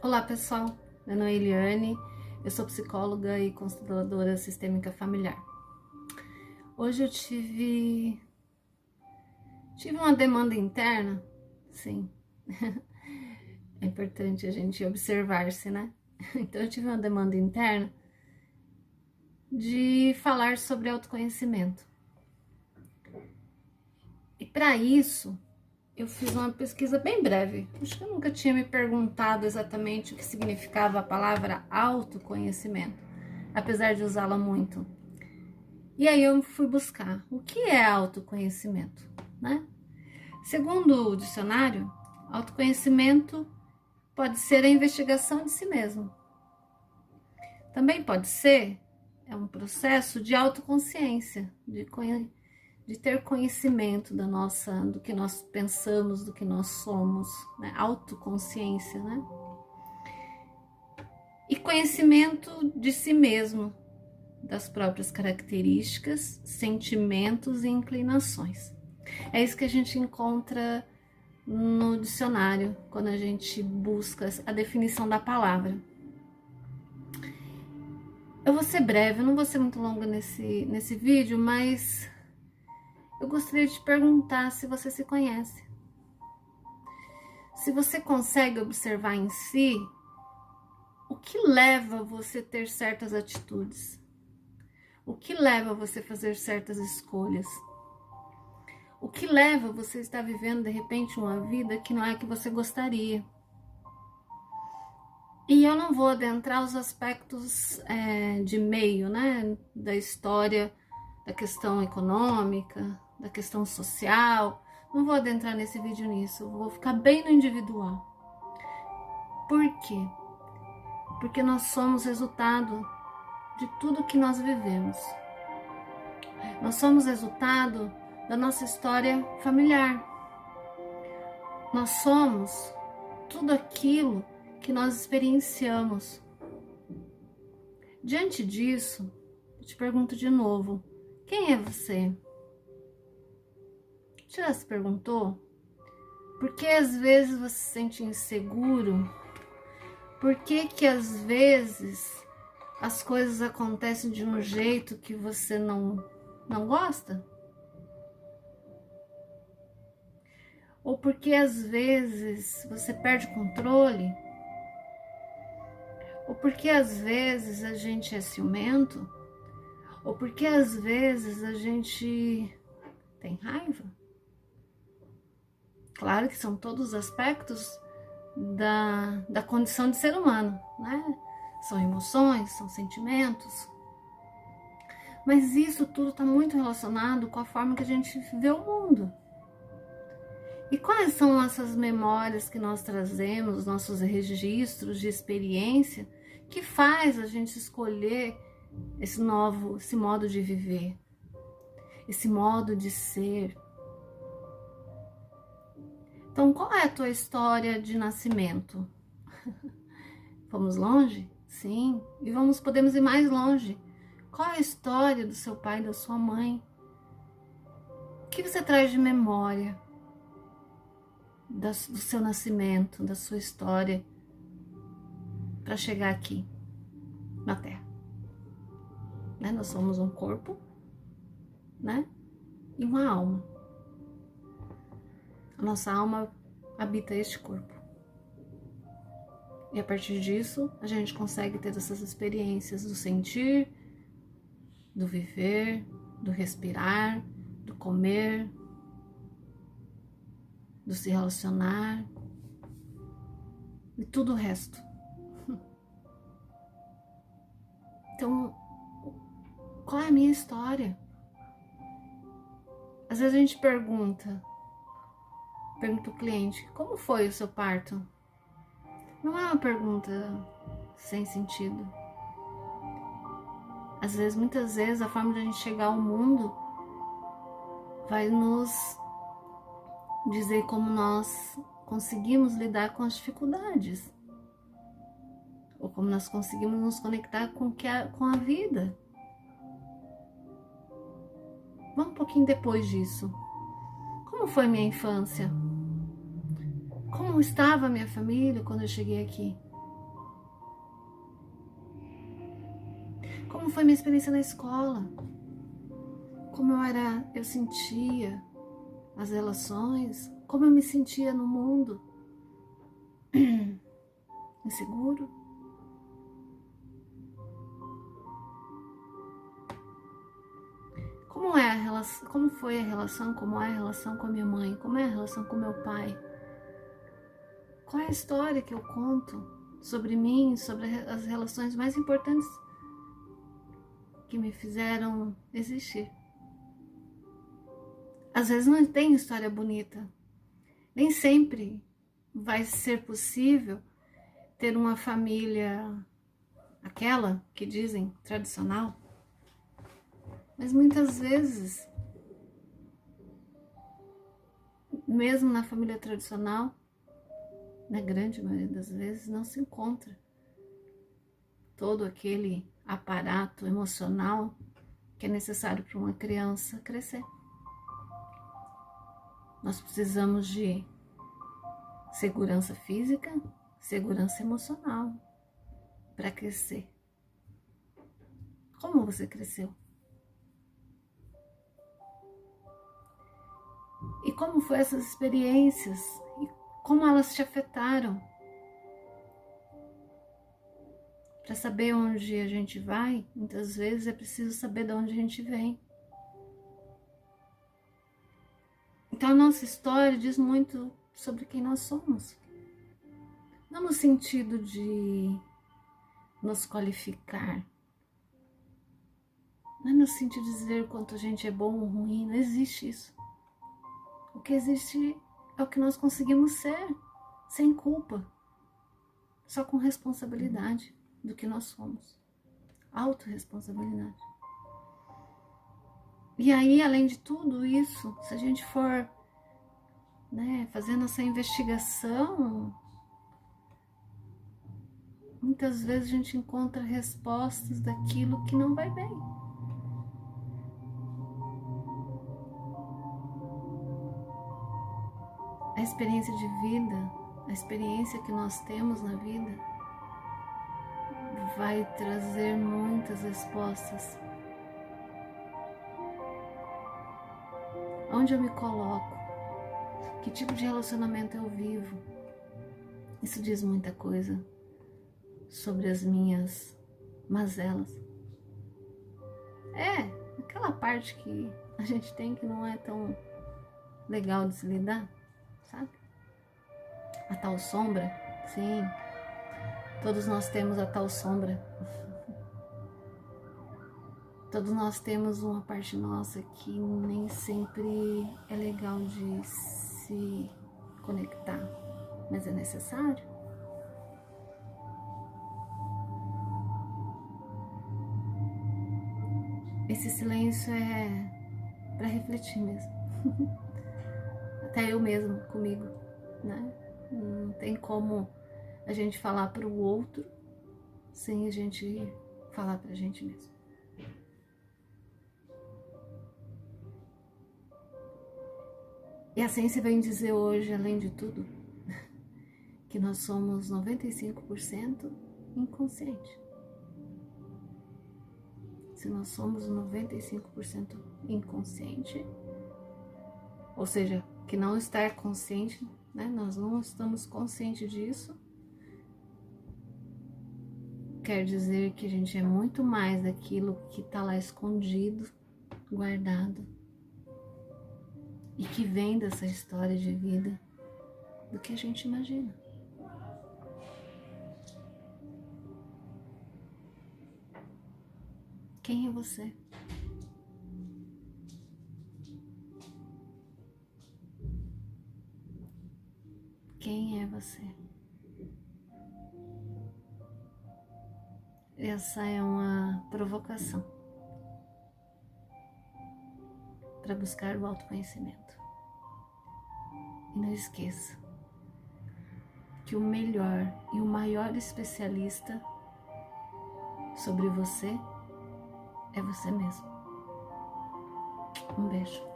Olá pessoal, meu nome é Eliane, eu sou psicóloga e consteladora sistêmica familiar. Hoje eu tive uma demanda interna, sim, é importante a gente observar-se, né? Então eu tive uma demanda interna de falar sobre autoconhecimento. E para isso eu fiz uma pesquisa bem breve. Acho que eu nunca tinha me perguntado exatamente o que significava a palavra autoconhecimento, apesar de usá-la muito. E aí eu fui buscar o que é autoconhecimento, né? Segundo o dicionário, autoconhecimento pode ser a investigação de si mesmo. Também pode ser um processo de autoconsciência, de ter conhecimento do que nós pensamos, do que nós somos, né? Autoconsciência, né? E conhecimento de si mesmo, das próprias características, sentimentos e inclinações. É isso que a gente encontra no dicionário, quando a gente busca a definição da palavra. Eu vou ser breve, eu não vou ser muito longa nesse vídeo, mas eu gostaria de te perguntar se você se conhece. Se você consegue observar em si o que leva você a ter certas atitudes. O que leva você a fazer certas escolhas. O que leva você a estar vivendo, de repente, uma vida que não é a que você gostaria. E eu não vou adentrar os aspectos de meio, né, da história, da questão econômica, da questão social. Não vou adentrar nesse vídeo nisso, eu vou ficar bem no individual. Por quê? Porque nós somos resultado de tudo que nós vivemos. Nós somos resultado da nossa história familiar. Nós somos tudo aquilo que nós experienciamos. Diante disso, eu te pergunto de novo, quem é você? Você já se perguntou? Por que às vezes você se sente inseguro? Por que às vezes as coisas acontecem de um jeito que você não gosta? Ou porque às vezes você perde o controle? Ou porque às vezes a gente é ciumento? Ou porque às vezes a gente tem raiva? Claro que são todos os aspectos da condição de ser humano, né? São emoções, são sentimentos. Mas isso tudo está muito relacionado com a forma que a gente vê o mundo. E quais são essas memórias que nós trazemos, nossos registros de experiência, que faz a gente escolher esse modo de viver, esse modo de ser? Então, qual é a tua história de nascimento? Vamos longe? Sim. E podemos ir mais longe. Qual é a história do seu pai e da sua mãe? O que você traz de memória do seu nascimento, da sua história, para chegar aqui, na Terra? Né? Nós somos um corpo, né? E uma alma. A nossa alma habita este corpo. E a partir disso, a gente consegue ter essas experiências do sentir, do viver, do respirar, do comer, do se relacionar e tudo o resto. Então, qual é a minha história? Às vezes a gente pergunta o cliente, como foi o seu parto? Não é uma pergunta sem sentido. Muitas vezes, a forma de a gente chegar ao mundo vai nos dizer como nós conseguimos lidar com as dificuldades. Ou como nós conseguimos nos conectar com a vida. Vamos um pouquinho depois disso. Como foi minha infância? Como estava a minha família quando eu cheguei aqui? Como foi minha experiência na escola? Como eu sentia as relações? Como eu me sentia no mundo? Inseguro? Como foi a relação, como é a relação com a minha mãe? Como é a relação com meu pai? Qual é a história que eu conto sobre mim, sobre as relações mais importantes que me fizeram existir? Às vezes não tem história bonita. Nem sempre vai ser possível ter uma família, aquela que dizem tradicional, mas muitas vezes, mesmo na família tradicional, na grande maioria das vezes, não se encontra todo aquele aparato emocional que é necessário para uma criança crescer. Nós precisamos de segurança física, segurança emocional para crescer. Como você cresceu? E como foram essas experiências? E como elas te afetaram? Para saber onde a gente vai, muitas vezes é preciso saber de onde a gente vem. Então a nossa história diz muito sobre quem nós somos. Não no sentido de nos qualificar. Não é no sentido de dizer quanto a gente é bom ou ruim. Não existe isso. O que existe é o que nós conseguimos ser, sem culpa. Só com responsabilidade do que nós somos. Autorresponsabilidade. E aí, além de tudo isso, se a gente for fazendo essa investigação, muitas vezes a gente encontra respostas daquilo que não vai bem. A experiência de vida, a experiência que nós temos na vida, vai trazer muitas respostas. Onde eu me coloco? Que tipo de relacionamento eu vivo? Isso diz muita coisa sobre as minhas mazelas. Aquela parte que a gente tem que não é tão legal de se lidar, sabe? A tal sombra, sim. Todos nós temos a tal sombra. Todos nós temos uma parte nossa que nem sempre é legal de se conectar, mas é necessário. Esse silêncio é para refletir mesmo. Até eu mesmo comigo, né? Não tem como a gente falar para o outro sem a gente falar para a gente mesmo. E a ciência vem dizer hoje, além de tudo, que nós somos 95% inconsciente. Se nós somos 95% inconsciente, ou seja, que não estar consciente, nós não estamos conscientes disso, quer dizer que a gente é muito mais daquilo que está lá escondido, guardado, e que vem dessa história de vida do que a gente imagina. Quem é você? Quem é você? Essa é uma provocação para buscar o autoconhecimento. E não esqueça que o melhor e o maior especialista sobre você é você mesmo. Um beijo.